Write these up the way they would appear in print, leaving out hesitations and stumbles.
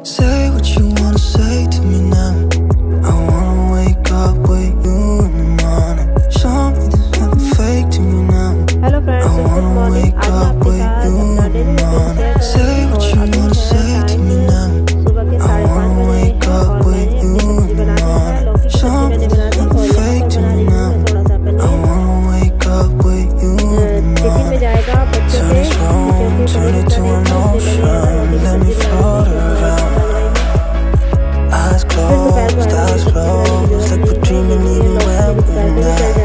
Say what you wanna say to me now. I wanna wake up with you in the morning. Show me there's nothing fake to me now. Hello friends, I wanna wake up with you in the morning. Say what you wanna say to me now. I wanna wake up with you in the morning. Show me there's nothing fake to me now. I wanna wake up with you in the morning. Turn this room, turn it to an ocean. Let me float around. Eyes closed, like we're dreaming even when we're not.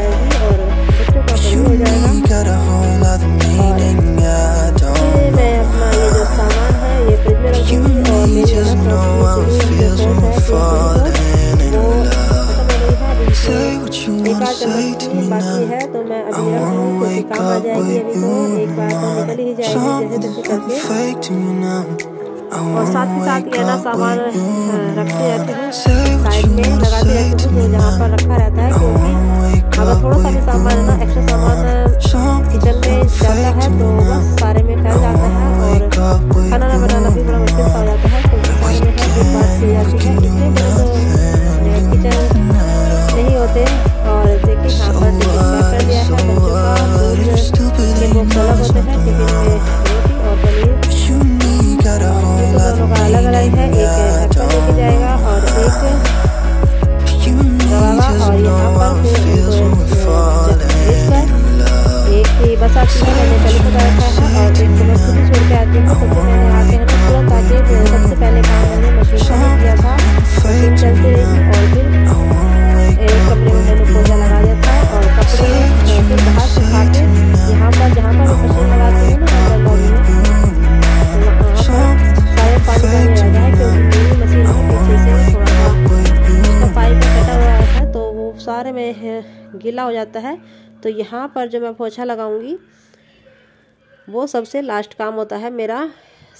You and me got a whole other meaning, I don't know. You and me just know how it feels when we're falling in love. Say what you wanna say to me now. I wanna wake up with you in the morning. Something fake to me now. और साथ ही साथ ये ना सामान रखते रहती हूँ side में, लगाते रहती हूँ जहाँ पर रखा रहता है, क्योंकि अगर थोड़ा सा भी सामान है ना, एक्स्ट्रा सामान किचन में जाता है तो बस सारे में फैल जाता है और खाना ना बनाना भी बड़ा मुश्किल सा हो जाता है। क्योंकि सारे में एक बात की जाती है, इसलिए मैंने तो किचन नहीं होते। और देखिए यहाँ पर टिफिन पैक कर दिया है बच्चों का। दूध के बॉक्स अलग होते हैं, टिफिन में रोटी और पनीर दोनों का अलग अलग है। एक ढक्कन लेके जाएगा और एक दबावा, और यहाँ पर एक की बस आती है, मैंने पहले बता रखा है, और एक को मैं खुद ही छोड़ के आती हूँ। क्योंकि मैंने आके है ना तुरंत आके सबसे पहले काम मैंने मशीन का किया था, मशीन चलती रही और फिर एक कपड़े में मैंने पोछा लगा दिया था और कपड़े फिर बाहर सुखा के यहाँ पर जहाँ पर मशीन लगाती हूँ ना पानी रहता है, क्योंकि मेरी मशीन में पीछे से थोड़ा सा पाइप में कटा हुआ है तो वो सारे में गीला हो जाता है। तो यहाँ पर जो मैं पोछा लगाऊंगी वो सबसे लास्ट काम होता है मेरा।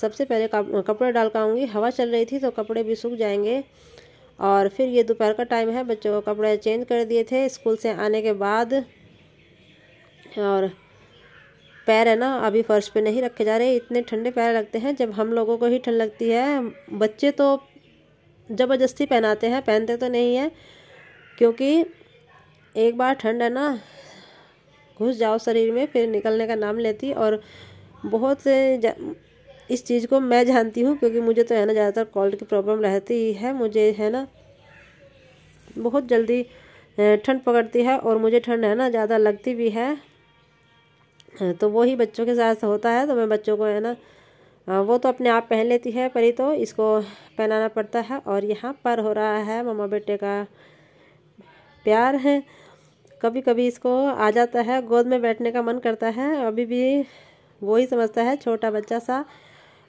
सबसे पहले कपड़े डाल कर आऊँगी। हवा चल रही थी तो कपड़े भी सूख जाएंगे। और फिर ये दोपहर का टाइम है, बच्चों को कपड़े चेंज कर दिए थे स्कूल से आने के बाद। और पैर है ना अभी फर्श पे नहीं रखे जा रहे, इतने ठंडे पैर लगते हैं। जब हम लोगों को ही ठंड लगती है, बच्चे तो ज़बरदस्ती पहनाते हैं, पहनते तो नहीं है, क्योंकि एक बार ठंड है ना घुस जाओ शरीर में फिर निकलने का नाम लेती। और बहुत इस चीज़ को मैं जानती हूँ, क्योंकि मुझे तो है ना ज़्यादातर कोल्ड की प्रॉब्लम रहती है। मुझे है ना बहुत जल्दी ठंड पकड़ती है और मुझे ठंड है ना ज़्यादा लगती भी है। तो वही बच्चों के साथ होता है। तो मैं बच्चों को है ना वो तो अपने आप पहन लेती है, पर ही तो इसको पहनाना पड़ता है। और यहाँ पर हो रहा है मम्मा बेटे का प्यार है। कभी कभी इसको आ जाता है, गोद में बैठने का मन करता है। अभी भी वही समझता है छोटा बच्चा सा।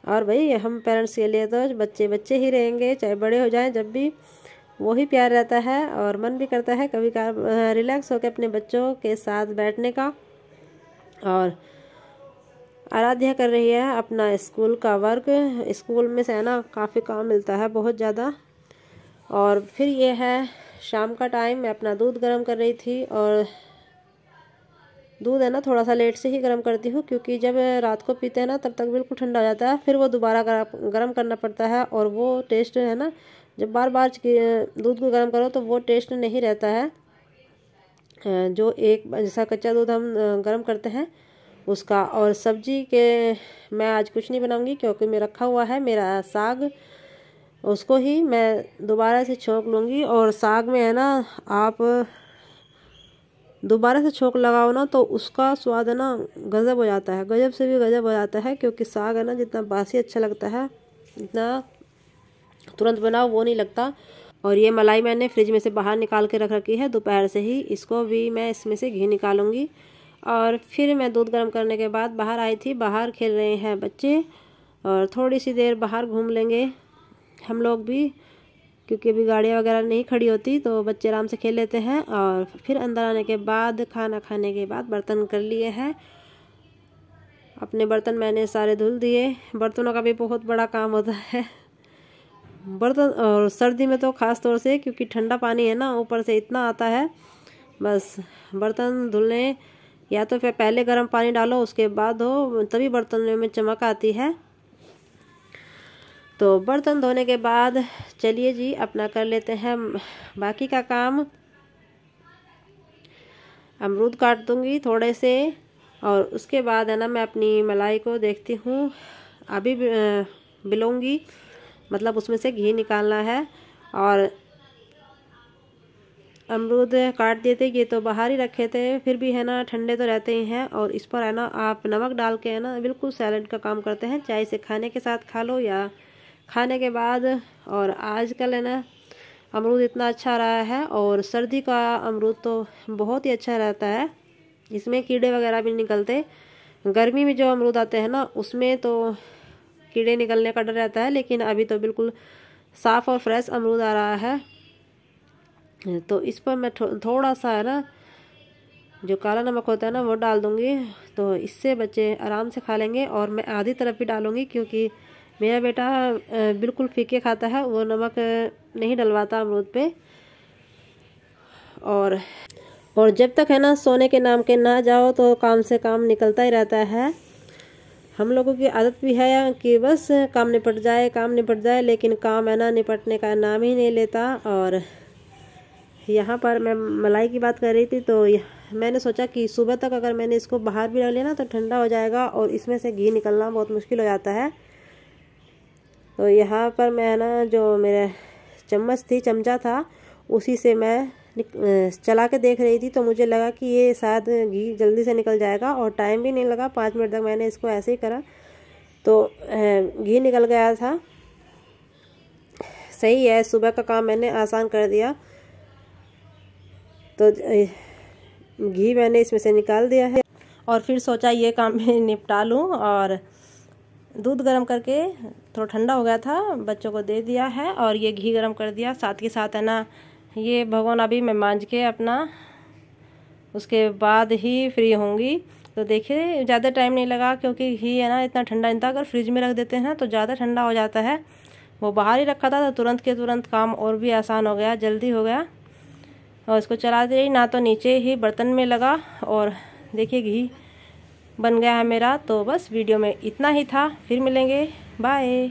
और भाई हम पेरेंट्स के लिए तो बच्चे बच्चे ही रहेंगे, चाहे बड़े हो जाएं, जब भी वही प्यार रहता है। और मन भी करता है कभी कभार रिलैक्स होकर अपने बच्चों के साथ बैठने का। और आराध्या कर रही है अपना स्कूल का वर्क। स्कूल में से है ना काफ़ी काम मिलता है, बहुत ज़्यादा। और फिर ये है शाम का टाइम, मैं अपना दूध गर्म कर रही थी। और दूध है ना थोड़ा सा लेट से ही गर्म करती हूँ, क्योंकि जब रात को पीते हैं ना तब तक बिल्कुल ठंडा हो जाता है, फिर वो दोबारा गर्म करना पड़ता है। और वो टेस्ट है ना, जब बार बार दूध को गर्म करो तो वो टेस्ट नहीं रहता है जो एक जैसा कच्चा दूध हम गर्म करते हैं उसका। और सब्जी के मैं आज कुछ नहीं बनाऊंगी, क्योंकि मैं रखा हुआ है मेरा साग, उसको ही मैं दोबारा से छोंक लूँगी। और साग में है ना आप दोबारा से छोंक लगाओ ना तो उसका स्वाद है ना गजब हो जाता है, गजब से भी गजब हो जाता है। क्योंकि साग है ना जितना बासी अच्छा लगता है, इतना तुरंत बनाओ वो नहीं लगता। और ये मलाई मैंने फ्रिज में से बाहर निकाल के रख रखी है दोपहर से ही, इसको भी मैं इसमें से घी निकालूंगी। और फिर मैं दूध गर्म करने के बाद बाहर आई थी, बाहर खेल रहे हैं बच्चे। और थोड़ी सी देर बाहर घूम लेंगे हम लोग भी, क्योंकि अभी गाड़ियाँ वगैरह नहीं खड़ी होती तो बच्चे आराम से खेल लेते हैं। और फिर अंदर आने के बाद खाना खाने के बाद बर्तन कर लिए हैं। अपने बर्तन मैंने सारे धुल दिए। बर्तनों का भी बहुत बड़ा काम होता है बर्तन, और सर्दी में तो ख़ास तौर से, क्योंकि ठंडा पानी है ना ऊपर से इतना आता है। बस बर्तन धुलने या तो फिर पहले गर्म पानी डालो उसके बाद हो, तभी बर्तन में चमक आती है। तो बर्तन धोने के बाद चलिए जी अपना कर लेते हैं बाकी का काम। अमरूद काट दूंगी थोड़े से और उसके बाद है ना मैं अपनी मलाई को देखती हूँ, अभी बिलोंगी, मतलब उसमें से घी निकालना है। और अमरूद काट दिए थे, ये तो बाहर ही रखे थे, फिर भी है ना ठंडे तो रहते ही हैं। और इस पर है ना आप नमक डाल के है ना बिल्कुल सैलेड का काम करते हैं, चाहे इसे खाने के साथ खा लो या खाने के बाद। और आजकल है ना अमरूद इतना अच्छा रहा है, और सर्दी का अमरूद तो बहुत ही अच्छा रहता है, इसमें कीड़े वगैरह भी निकलते। गर्मी में जो अमरूद आते हैं ना उसमें तो कीड़े निकलने का डर रहता है, लेकिन अभी तो बिल्कुल साफ़ और फ्रेश अमरूद आ रहा है। तो इस पर मैं थोड़ा सा है ना जो काला नमक होता है ना वो डाल दूंगी, तो इससे बच्चे आराम से खा लेंगे। और मैं आधी तरफ भी डालूंगी क्योंकि मेरा बेटा बिल्कुल फीके खाता है, वो नमक नहीं डलवाता अमरूद पे। और जब तक है ना सोने के नाम के ना जाओ तो काम से काम निकलता ही रहता है। हम लोगों की आदत भी है कि बस काम निपट जाए, लेकिन काम है ना निपटने का नाम ही नहीं लेता। और यहाँ पर मैं मलाई की बात कर रही थी, तो मैंने सोचा कि सुबह तक अगर मैंने इसको बाहर भी रख लिया ना तो ठंडा हो जाएगा और इसमें से घी निकलना बहुत मुश्किल हो जाता है। तो यहाँ पर मैं ना जो मेरा चमचा था उसी से मैं चला के देख रही थी, तो मुझे लगा कि ये शायद घी जल्दी से निकल जाएगा। और टाइम भी नहीं लगा, 5 मिनट तक मैंने इसको ऐसे ही करा तो घी निकल गया था। सही है, सुबह का काम मैंने आसान कर दिया। तो घी मैंने इसमें से निकाल दिया है और फिर सोचा ये काम मैं निपटा लूँ। और दूध गर्म करके थोड़ा ठंडा हो गया था, बच्चों को दे दिया है और ये घी गर्म कर दिया। साथ के साथ है ना ये भगोना अभी मैं मांज के अपना उसके बाद ही फ्री होंगी। तो देखिए ज़्यादा टाइम नहीं लगा क्योंकि घी है ना इतना ठंडा नहीं था। अगर फ्रिज में रख देते हैं तो ज़्यादा ठंडा हो जाता है। वो बाहर ही रखा था तो तुरंत के तुरंत काम और भी आसान हो गया, जल्दी हो गया। और इसको चला दे रही ना तो नीचे ही बर्तन में लगा। और देखिए घी बन गया है मेरा। तो बस वीडियो में इतना ही था, फिर मिलेंगे, बाय।